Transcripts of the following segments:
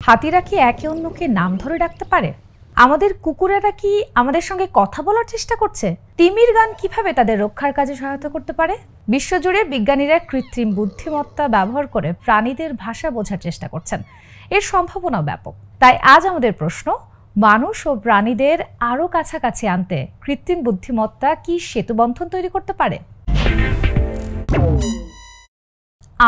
হাতিরা কি একে অন্যকে নাম ধরে ডাকতে পারে? আমাদের কুকুরেরা কি আমাদের সঙ্গে কথা বলার চেষ্টা করছে? তিমির গান কিভাবে তাদের রক্ষার কাজে সহায়তা করতে পারে? বিশ্বজুড়ে বিজ্ঞানীরা কৃত্রিম বুদ্ধিমত্তা ব্যবহার করে প্রাণীদের ভাষা বোঝার চেষ্টা করছেন। এর সম্ভাবনা ব্যাপক। তাই আজ আমাদের প্রশ্ন, মানুষ ও প্রাণীদের আরও কাছাকাছি আনতে কৃত্রিম বুদ্ধিমত্তা কি সেতুবন্ধন তৈরি করতে পারে?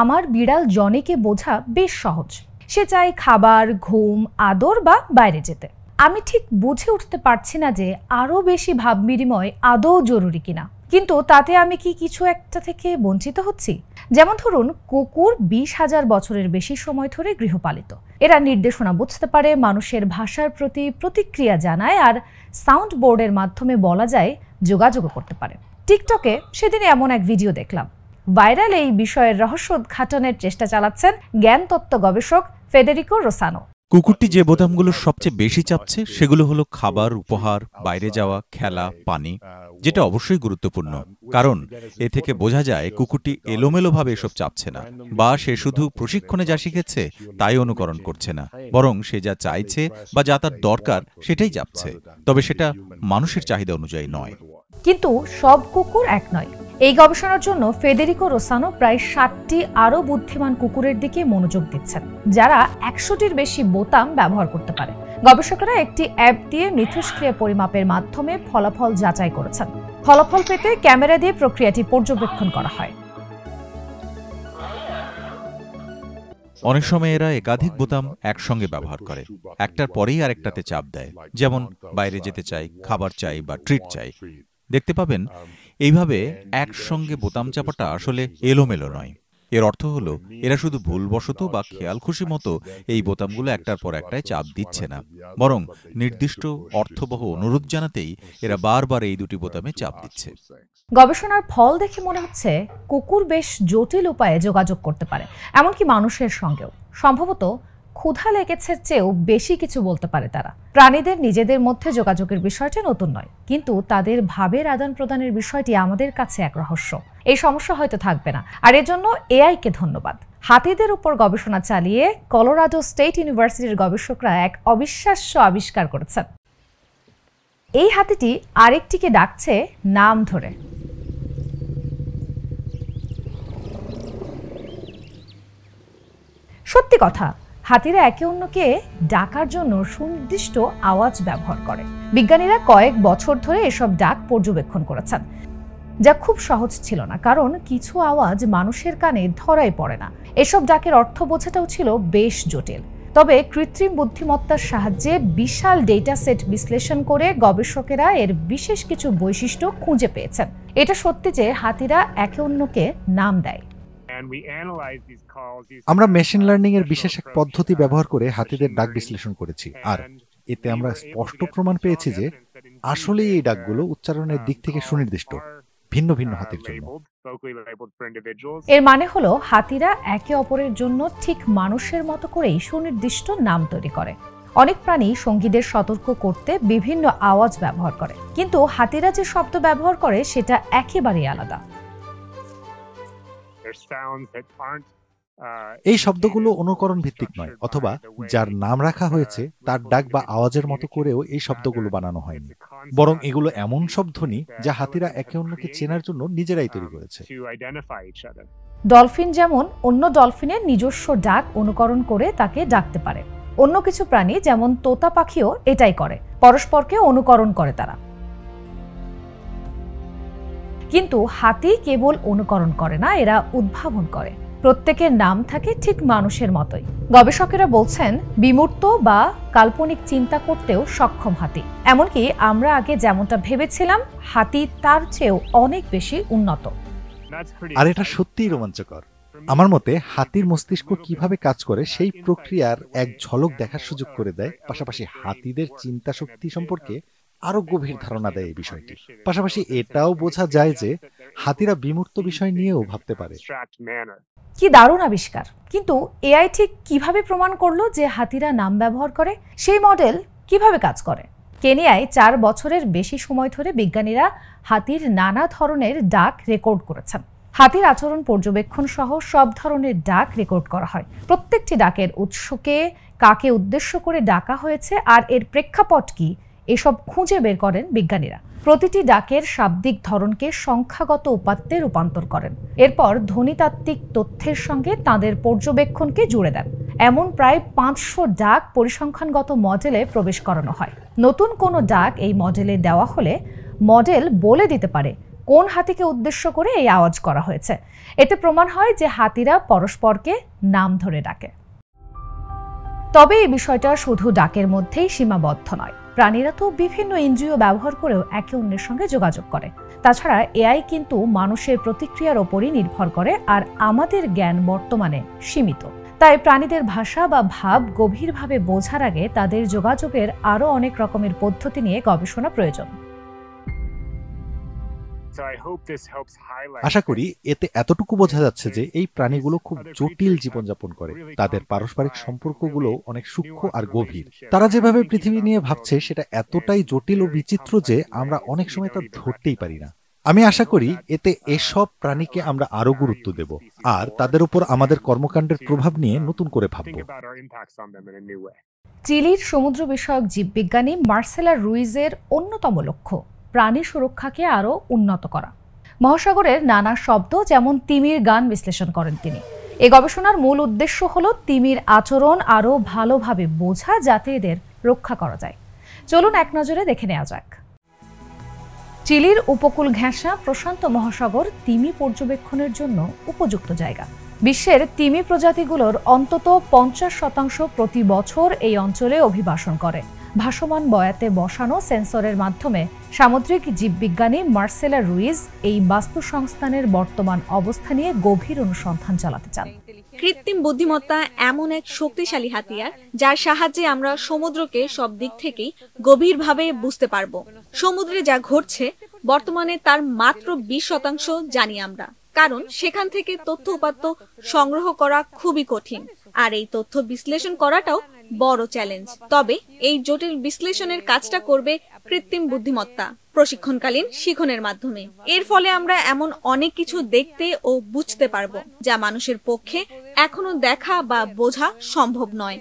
আমার বিড়াল জনিকে বোঝা বেশ সহজ। সে চায় খাবার, ঘুম, আদর বা বাইরে যেতে। আমি ঠিক বুঝে উঠতে পারছি না যে আরো বেশি ভাব বিনিময় আদৌ জরুরি কিনা। কিন্তু তাতে আমি কি কিছু একটা থেকে বঞ্চিত হচ্ছি? যেমন ধরুন, কুকুর 20,000 বছরের বেশি সময় ধরে গৃহপালিত। এরা নির্দেশনা বুঝতে পারে, মানুষের ভাষার প্রতি প্রতিক্রিয়া জানায়, আর সাউন্ড বোর্ডের মাধ্যমে বলা যায় যোগাযোগ করতে পারে। টিকটকে সেদিন এমন এক ভিডিও দেখলাম। ভাইরাল এই বিষয়ের রহস্য উদ্ঘাটনের চেষ্টা চালাচ্ছেন জ্ঞানতত্ত্ব গবেষক ফেডেরিকো রোসানো। কুকুরটি যে বোতামগুলো সবচেয়ে বেশি চাপছে সেগুলো হলো খাবার, উপহার, বাইরে যাওয়া, খেলা, পানি, যেটা অবশ্যই গুরুত্বপূর্ণ, কারণ এ থেকে বোঝা যায় কুকুরটি এলোমেলোভাবে এসব চাপছে না, বা সে শুধু প্রশিক্ষণে যা শিখেছে তাই অনুকরণ করছে না, বরং সে যা চাইছে বা যা তার দরকার সেটাই চাপছে, তবে সেটা মানুষের চাহিদা অনুযায়ী নয়। কিন্তু সব কুকুর এক নয়। এই গবেষণার জন্য ফেডেরিকো রোসানো প্রায় 60টি আরও বুদ্ধিমান কুকুরের দিকে মনোযোগ দিচ্ছেন, যারা 100টির বেশি বোতাম ব্যবহার করতে পারে। গবেষকরা একটি অ্যাপ দিয়ে মিথস্ক্রিয়া পরিমাপের মাধ্যমে ফলাফল যাচাই করেছেন। ফলাফল পেতে ক্যামেরা দিয়ে প্রক্রিয়াটি পর্যবেক্ষণ করা হয়। অনেক সময় এরা একাধিক বোতাম একসঙ্গে ব্যবহার করে, একটার পরেই আরেকটাতে চাপ দেয়, যেমন বাইরে যেতে চাই, খাবার চাই বা ট্রিট চাই। দেখতে পাবেন এইভাবে একসঙ্গে বোতাম চাপাটা আসলে এলোমেলো নয়। এর অর্থ হলো এরা শুধু ভুলবশত বা খেয়াল খুশি মতো এই বোতামগুলো একটার পর একটায় চাপ দিচ্ছে না, বরং নির্দিষ্ট অর্থবহ অনুরোধ জানাতেই এরা বারবার এই দুটি বোতামে চাপ দিচ্ছে। গবেষণার ফল দেখে মনে হচ্ছে কুকুর বেশ জটিল উপায়ে যোগাযোগ করতে পারে, এমনকি মানুষের সঙ্গেও। সম্ভবত ক্ষুধা লেগেছে চেয়েও বেশি কিছু বলতে পারে তারা। প্রাণীদের নিজেদের মধ্যে যোগাযোগের বিষয়টি নতুন নয়, কিন্তু তাদের ভাবের আদান প্রদানের বিষয়টি আমাদের কাছে এক রহস্য। এই সমস্যা হয়তো থাকবে না, আর এজন্য এআইকে ধন্যবাদ। হাতিদের উপর গবেষণা চালিয়ে কলোরাডো স্টেট ইউনিভার্সিটির গবেষকরা এক অবিশ্বাস্য আবিষ্কার করেছেন। এই হাতিটি আরেকটিকে ডাকছে নাম ধরে। সত্যি কথা, হাতিরা একে অন্যকে ডাকার জন্য সুনির্দিষ্ট আওয়াজ ব্যবহার করে। বিজ্ঞানীরা কয়েক বছর ধরে এসব ডাক পর্যবেক্ষণ করেছেন, যা খুব সহজ ছিল না, কারণ কিছু আওয়াজ মানুষের কানে ধরাই পড়ে না। এসব ডাকের অর্থ বোঝাটাও ছিল বেশ জটিল। তবে কৃত্রিম বুদ্ধিমত্তার সাহায্যে বিশাল ডেটা সেট বিশ্লেষণ করে গবেষকেরা এর বিশেষ কিছু বৈশিষ্ট্য খুঁজে পেয়েছেন। এটা সত্যি যে হাতিরা একে অন্যকে নাম দেয়। আমরা মেশিন লার্নিং এর বিশেষ এক পদ্ধতি ব্যবহার করে হাতিদের ডাক বিশ্লেষণ করেছি, আর এতে আমরা স্পষ্ট প্রমাণ পেয়েছি যে আসলে এই ডাকগুলো উচ্চারণের দিক থেকে সুনির্দিষ্ট, ভিন্ন ভিন্ন হাতির জন্য। এর মানে হলো হাতিরা একে অপরের জন্য ঠিক মানুষের মতো করেই সুনির্দিষ্ট নাম তৈরি করে। অনেক প্রাণী সঙ্গীদের সতর্ক করতে বিভিন্ন আওয়াজ ব্যবহার করে, কিন্তু হাতিরা যে শব্দ ব্যবহার করে সেটা একেবারেই আলাদা। এই শব্দগুলো অনুকরণ ভিত্তিক নয়, অথবা যার নাম রাখা হয়েছে তার ডাক বা আওয়াজের মতো করেও এই শব্দগুলো বানানো হয়নি, বরং এগুলো এমন শব্দধ্বনি যা হাতিরা একে অন্যকে চেনার জন্য নিজেরাই তৈরি করেছে। ডলফিন যেমন অন্য ডলফিনের নিজস্ব ডাক অনুকরণ করে তাকে ডাকতে পারে, অন্য কিছু প্রাণী যেমন তোতা পাখিও এটাই করে, পরস্পরকে অনুকরণ করে তারা। কিন্তু হাতি কেবল অনুকরণ করে না, এরা উদ্ভাবন করে। প্রত্যেকের নাম থাকে ঠিক মানুষের মতোই। গবেষকেরা বলছেন বিমূর্ত বা কাল্পনিক চিন্তা করতেও সক্ষম হাতি। এমনকি আমরা আগে যেমনটা ভেবেছিলাম, হাতি তার চেয়েও অনেক বেশি উন্নত। আর এটা সত্যিই রোমাঞ্চকর। আমার মতে হাতির মস্তিষ্ক কিভাবে কাজ করে সেই প্রক্রিয়ার এক ঝলক দেখার সুযোগ করে দেয়, পাশাপাশি হাতিদের চিন্তা শক্তি সম্পর্কে আরো গভীর ধারণা দেয় এই বিষয়টি। পাশাপাশি এটাও বোঝা যায় যে হাতিরা বিমূর্ত বিষয় নিয়েও ভাবতে পারে। কি দারুণ আবিষ্কার! কিন্তু এআই ঠিক কিভাবে প্রমাণ করলো যে হাতিরা নাম ব্যবহার করে? সেই মডেল কিভাবে কাজ করে? কেনিয়ায় 4 বছরের বেশি সময় ধরে বিজ্ঞানীরা হাতির নানা ধরনের ডাক রেকর্ড করেছেন। হাতির আচরণ পর্যবেক্ষণ সহ সব ধরনের ডাক রেকর্ড করা হয়। প্রত্যেকটি ডাকের উৎসকে, কাকে উদ্দেশ্য করে ডাকা হয়েছে আর এর প্রেক্ষাপট কি, এসব খুঁজে বের করেন বিজ্ঞানীরা। প্রতিটি ডাকের শাব্দিক ধরনকে সংখ্যাগত উপাত্তে রূপান্তর করেন। এরপর ধ্বনিতাত্ত্বিক তথ্যের সঙ্গে তাদের পর্যবেক্ষণকে জুড়ে দেন। এমন প্রায় 500 ডাক পরিসংখ্যানগত মডেলে প্রবেশ করানো হয়। নতুন কোনো ডাক এই মডেলে দেওয়া হলে মডেল বলে দিতে পারে কোন হাতিকে উদ্দেশ্য করে এই আওয়াজ করা হয়েছে। এতে প্রমাণ হয় যে হাতিরা পরস্পরকে নাম ধরে ডাকে। তবে এই বিষয়টা শুধু ডাকের মধ্যেই সীমাবদ্ধ নয়। প্রাণীরা তো বিভিন্ন ইন্দ্রিয় ব্যবহার করেও একে অন্যের সঙ্গে যোগাযোগ করে। তাছাড়া এআই কিন্তু মানুষের প্রতিক্রিয়ার ওপরই নির্ভর করে, আর আমাদের জ্ঞান বর্তমানে সীমিত। তাই প্রাণীদের ভাষা বা ভাব গভীরভাবে বোঝার আগে তাদের যোগাযোগের আরও অনেক রকমের পদ্ধতি নিয়ে গবেষণা প্রয়োজন। আশা করি এতে এতটুকু বোঝা যাচ্ছে যে এই প্রাণীগুলো খুব জটিল জীবনযাপন করে। তাদের পারস্পরিক সম্পর্কগুলো অনেক সূক্ষ্ম আর গভীর। তারা যেভাবে পৃথিবী নিয়ে ভাবছে সেটা এতটাই জটিল ও বিচিত্র যে আমরা অনেক সময় তা ধরতেই পারি না। আমি আশা করি এতে এসব প্রাণীকে আমরা আরো গুরুত্ব দেব আর তাদের উপর আমাদের কর্মকাণ্ডের প্রভাব নিয়ে নতুন করে ভাবব। চিলির সমুদ্র বিষয়ক জীববিজ্ঞানী মার্সেলা রুইজের অন্যতম লক্ষ্য প্রাণী সুরক্ষাকে আরও উন্নত করা। মহাসাগরের নানা শব্দ যেমন তিমির গান বিশ্লেষণ করেন তিনি। এই গবেষণার মূল উদ্দেশ্য হল তিমির আচরণ আরও ভালোভাবে বোঝা, যাতে এদের রক্ষা করা যায়। চলুন এক নজরে দেখে নেওয়া যাক। চিলির উপকূল ঘেঁষা প্রশান্ত মহাসাগর তিমি পর্যবেক্ষণের জন্য উপযুক্ত জায়গা। বিশ্বের তিমি প্রজাতিগুলোর অন্তত 50% প্রতি বছর এই অঞ্চলে অভিবাসন করে। ভাসমান বয়াতে বসানো সেন্সরের মাধ্যমে সামুদ্রিক জীববিজ্ঞানী মার্সেলা রুইজ এই বাস্তু সংস্থানের বর্তমান অবস্থা নিয়ে গভীর অনুসন্ধান চালাতে চান। কৃত্রিম বুদ্ধিমত্তা এমন এক শক্তিশালী হাতিয়ার যার সাহায্যে আমরা সমুদ্রকে সব দিক থেকেই গভীরভাবে বুঝতে পারব। সমুদ্রে যা ঘটছে বর্তমানে তার মাত্র 20% জানি আমরা, কারণ সেখান থেকে তথ্য উপাত্ত সংগ্রহ করা খুবই কঠিন, আর এই তথ্য বিশ্লেষণ করাটাও বড় চ্যালেঞ্জ। তবে এই জটিল বিশ্লেষণের কাজটা করবে কৃত্রিম বুদ্ধিমত্তা প্রশিক্ষণকালীন শিখনের মাধ্যমে। এর ফলে আমরা এমন অনেক কিছু দেখতে ও বুঝতে পারবো যা মানুষের পক্ষে এখনো দেখা বা বোঝা সম্ভব নয়।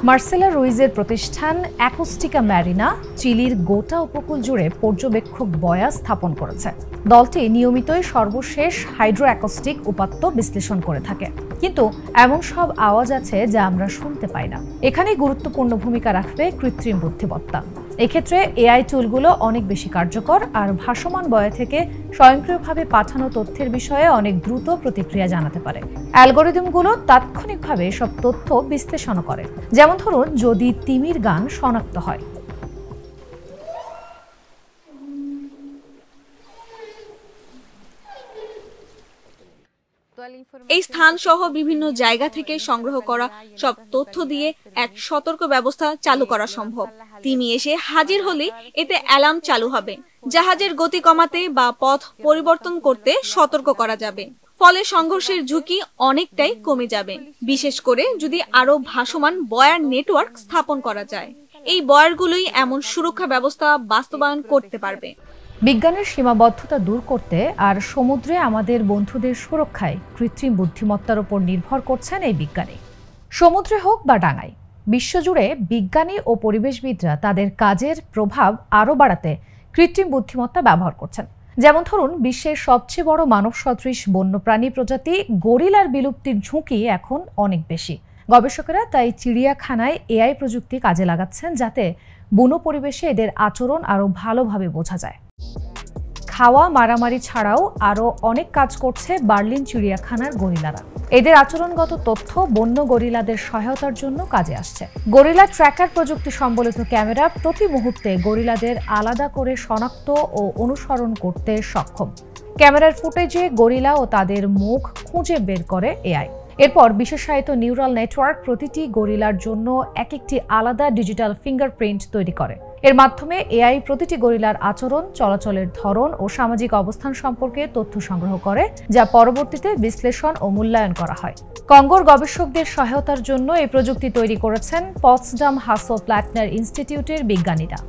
মার্সেলা রুইজের প্রতিষ্ঠান অ্যাকোস্টিকা ম্যারিনা চিলির গোটা উপকূল জুড়ে পর্যবেক্ষক বয়া স্থাপন করেছে। দলটি নিয়মিতই সর্বশেষ হাইড্রো অ্যাকোস্টিক উপাত্ত বিশ্লেষণ করে থাকে, কিন্তু এমন সব আওয়াজ আছে যা আমরা শুনতে পাই না। এখানেই গুরুত্বপূর্ণ ভূমিকা রাখবে কৃত্রিম বুদ্ধিমত্তা। এক্ষেত্রে এআই টুলগুলো অনেক বেশি কার্যকর আর ভাসমান বয়া থেকে স্বয়ংক্রিয়ভাবে পাঠানো তথ্যের বিষয়ে অনেক দ্রুত প্রতিক্রিয়া জানাতে পারে। অ্যালগোরিদমগুলো তাৎক্ষণিকভাবে সব তথ্য বিশ্লেষণ করে। যেমন ধরুন, যদি তিমির গান শনাক্ত হয়, এই স্থান সহ বিভিন্ন জায়গা থেকে সংগ্রহ করা সব তথ্য দিয়ে এক সতর্ক ব্যবস্থা চালু করা সম্ভব। তিমি এসে হাজির হলে এতে অ্যালার্ম চালু হবে। জাহাজের গতি কমাতে বা পথ পরিবর্তন করতে সতর্ক করা যাবে। ফলে সংঘর্ষের ঝুঁকি অনেকটাই কমে যাবে, বিশেষ করে যদি আরো ভাসমান বয়ার নেটওয়ার্ক স্থাপন করা যায়। এই বয়ারগুলোই এমন সুরক্ষা ব্যবস্থা বাস্তবায়ন করতে পারবে। বিজ্ঞানের সীমাবদ্ধতা দূর করতে আর সমুদ্রে আমাদের বন্ধুদের সুরক্ষায় কৃত্রিম বুদ্ধিমত্তার উপর নির্ভর করছেন এই বিজ্ঞানী। সমুদ্রে হোক বা ডাঙায়, বিশ্বজুড়ে বিজ্ঞানী ও পরিবেশবিদরা তাদের কাজের প্রভাব আরও বাড়াতে কৃত্রিম বুদ্ধিমত্তা ব্যবহার করছেন। যেমন ধরুন, বিশ্বের সবচেয়ে বড় মানব সদৃশ বন্যপ্রাণী প্রজাতি গরিলার বিলুপ্তির ঝুঁকি এখন অনেক বেশি। গবেষকেরা তাই চিড়িয়াখানায় এআই প্রযুক্তি কাজে লাগাচ্ছেন, যাতে বন্য পরিবেশে এদের আচরণ আরও ভালোভাবে বোঝা যায়। খাওয়া মারামারি ছাড়াও আরও অনেক কাজ করছে বার্লিন চিড়িয়াখানার গরিলারা। এদের আচরণগত তথ্য বন্য গরিলাদের সহায়তার জন্য কাজে আসছে। গরিলা ট্র্যাকার প্রযুক্তি সম্বলিত ক্যামেরা প্রতি মুহূর্তে গরিলাদের আলাদা করে শনাক্ত ও অনুসরণ করতে সক্ষম। ক্যামেরার ফুটেজে গরিলা ও তাদের মুখ খুঁজে বের করে এআই। এরপর বিশেষায়িত নিউরাল নেটওয়ার্ক প্রতিটি গরিলার জন্য এক একটি আলাদা ডিজিটাল ফিঙ্গারপ্রিন্ট তৈরি করে। এর মাধ্যমে এআই প্রতিটি গরিলার আচরণ, চলাচলের ধরন ও সামাজিক অবস্থান সম্পর্কে তথ্য সংগ্রহ করে, যা পরবর্তীতে বিশ্লেষণ ও মূল্যায়ন করা হয়। কঙ্গোর গবেষকদের সহায়তার জন্য এই প্রযুক্তি তৈরি করেছেন পটসডাম হাসো প্ল্যাটনার ইনস্টিটিউটের বিজ্ঞানীরা।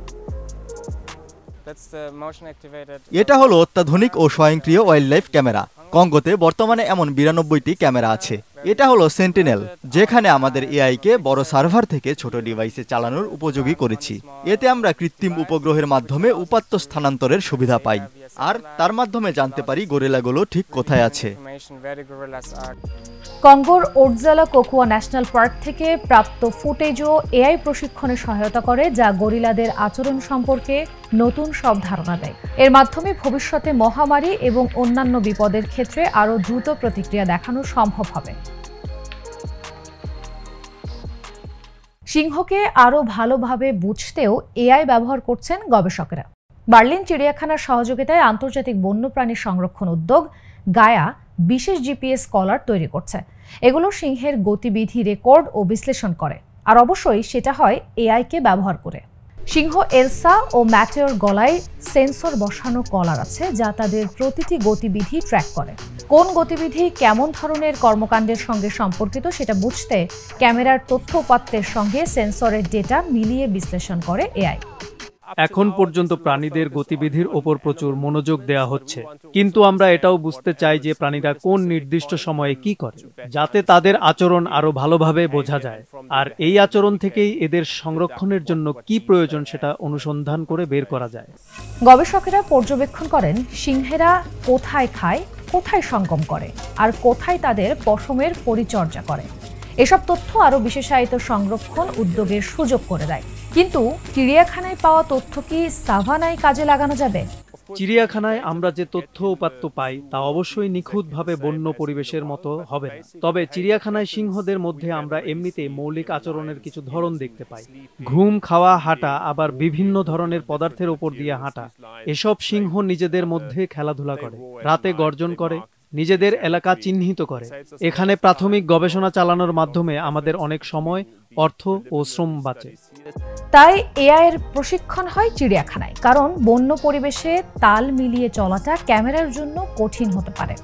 এটা হলো অত্যাধুনিক ও স্বয়ংক্রিয় ওয়াইল্ড লাইফ ক্যামেরা। কঙ্গোতে বর্তমানে এমন 92টি ক্যামেরা আছে। এটা হলো সেন্টিনেল, যেখানে আমাদের এআইকে বড় সার্ভার থেকে ছোট ডিভাইসে চালানোর উপযোগী করেছি। এতে আমরা কৃত্রিম উপগ্রহের মাধ্যমে উপাত্ত স্থানান্তরের সুবিধা পাই, আর তার মাধ্যমে জানতে পারি গরিলাগুলো ঠিক কোথায় আছে। কঙ্গোর ওটজালা কোকুয়া ন্যাশনাল পার্ক থেকে প্রাপ্ত ফুটেজও এআই প্রশিক্ষণে সহায়তা করে, যা গরিলাদের আচরণ সম্পর্কে নতুন সব ধারণা দেয়। এর মাধ্যমে ভবিষ্যতে মহামারী এবং অন্যান্য বিপদের ক্ষেত্রে আরও দ্রুত প্রতিক্রিয়া দেখানো সম্ভব হবে। সিংহকে আরও ভালোভাবে বুঝতেও এআই ব্যবহার করছেন গবেষকেরা। বার্লিন চিড়িয়াখানার সহযোগিতায় আন্তর্জাতিক বন্যপ্রাণী সংরক্ষণ উদ্যোগ গায়া বিশেষ জিপিএস কলার তৈরি করছে। এগুলো সিংহের গতিবিধি রেকর্ড ও বিশ্লেষণ করে, আর অবশ্যই সেটা হয় এআইকে ব্যবহার করে। সিংহ এলসা ও ম্যাটেওর গলায় সেন্সর বসানো কলার আছে, যা তাদের প্রতিটি গতিবিধি ট্র্যাক করে। কোন গতিবিধি কেমন ধরনের কর্মকাণ্ডের সঙ্গে সম্পর্কিত সেটা বুঝতে ক্যামেরার তথ্য উপাত্তের সঙ্গে সেন্সরের ডেটা মিলিয়ে বিশ্লেষণ করে এআই। এখন পর্যন্ত প্রাণীদের গতিবিধির ওপর প্রচুর মনোযোগ দেওয়া হচ্ছে, কিন্তু আমরা এটাও বুঝতে চাই যে প্রাণীরা কোন নির্দিষ্ট সময়ে কি করে, যাতে তাদের আচরণ আরো ভালোভাবে বোঝা যায়। আর এই আচরণ থেকেই এদের সংরক্ষণের জন্য কি প্রয়োজন সেটা অনুসন্ধান করে বের করা যায়। গবেষকেরা পর্যবেক্ষণ করেন সিংহেরা কোথায় খায়, কোথায় সঙ্গম করে, আর কোথায় তাদের পশমের পরিচর্যা করে। এসব তথ্য আরও বিশেষায়িত সংরক্ষণ উদ্যোগের সুযোগ করে দেয়। কিন্তু চিড়িয়াখানায় পাওয়া তথ্য কি সাভানায় কাজে লাগানো যাবে? চিড়িয়াখানায় আমরা যে তথ্য উপাত্ত পাই তা অবশ্যই নিখুঁতভাবে বন্য পরিবেশের মতো হবে না। তবে চিড়িয়াখানায় সিংহদের মধ্যে আমরা এমনিতেই মৌলিক আচরণের কিছু ধরন দেখতে পাই। ঘুম, খাওয়া, হাঁটা, আবার বিভিন্ন ধরনের পদার্থের উপর দিয়ে হাঁটা। এসব সিংহ নিজেদের মধ্যে খেলাধুলা করে, রাতে গর্জন করে, নিজেদের এলাকা চিহ্নিত করে। এখানে প্রাথমিক গবেষণা চালানোর মাধ্যমে আমাদের অনেক সময়, অর্থ ও শ্রম বাঁচে। তাই এআই এর প্রশিক্ষণ হয় চিড়িয়াখানায়, কারণ বন্য পরিবেশে তাল মিলিয়ে চলাটা ক্যামেরার জন্য কঠিন হতে পারে।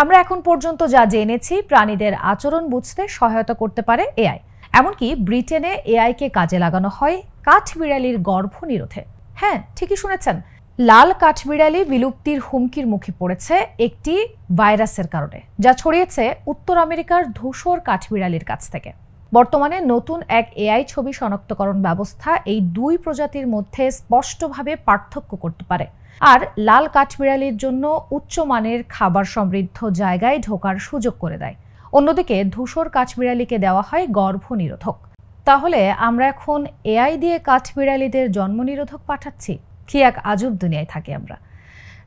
আমরা এখন পর্যন্ত যা জেনেছি, প্রাণীদের আচরণ বুঝতে সহায়তা করতে পারে এআই। এমনকি ব্রিটেনে এআইকে কাজে লাগানো হয় কাঠবিড়ালির গর্ভ নিরোধে। হ্যাঁ, ঠিকই শুনেছেন, লাল কাঠবিড়ালি বিলুপ্তির হুমকির মুখে পড়েছে একটি ভাইরাসের কারণে, যা ছড়িয়েছে উত্তর আমেরিকার ধূসর কাঠবিড়ালির কাছ থেকে। বর্তমানে নতুন এক এআই ছবি শনাক্তকরণ ব্যবস্থা এই দুই প্রজাতির মধ্যে স্পষ্টভাবে পার্থক্য করতে পারে, আর লাল কাঠবিড়ালির জন্য উচ্চমানের খাবার সমৃদ্ধ জায়গায় ঢোকার সুযোগ করে দেয়। অন্যদিকে ধূসর কাঠবিড়ালিকে দেওয়া হয় গর্ভ নিরোধক। তাহলে আমরা এখন এআই দিয়ে কাঠবিড়ালিদের জন্ম নিরোধক পাঠাচ্ছি? কি এক আজব দুনিয়ায় থাকি আমরা।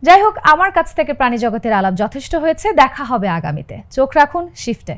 যাই হোক, আমার কাছ থেকে প্রাণী জগতের আলাপ যথেষ্ট হয়েছে। দেখা হবে আগামীতে। চোখ রাখুন শিফটে।